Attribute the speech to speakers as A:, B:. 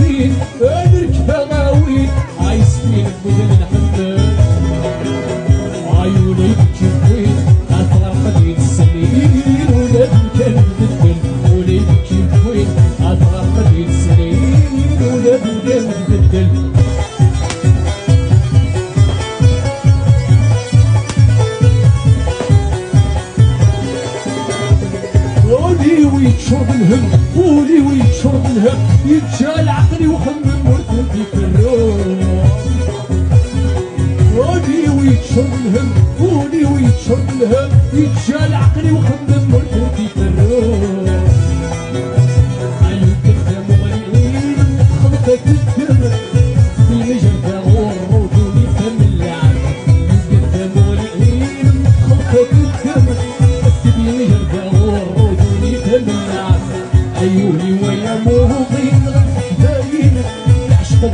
A: الدين نركب غاوي عايزين بدل الحمام عيوني كيفين أطرق لي السنين ولاد كان بدل ولي كيفين أطرق لي السنين ولاد كان بدل ويتشرب الهم قولي ويتشرب الهم يتجال عقلي وخمم مرتدي في الروح قولي ويتشرب الهم قولي ويتشرب الهم يتجال عقلي وخمم مرتدي في الروح عيوك الدم والعين خلقك الدم في مجرد غور ودوني فم اللعب عيوك الدم والعين خلقك الدم في مجرد غور عيوني ويا موضين باين العشق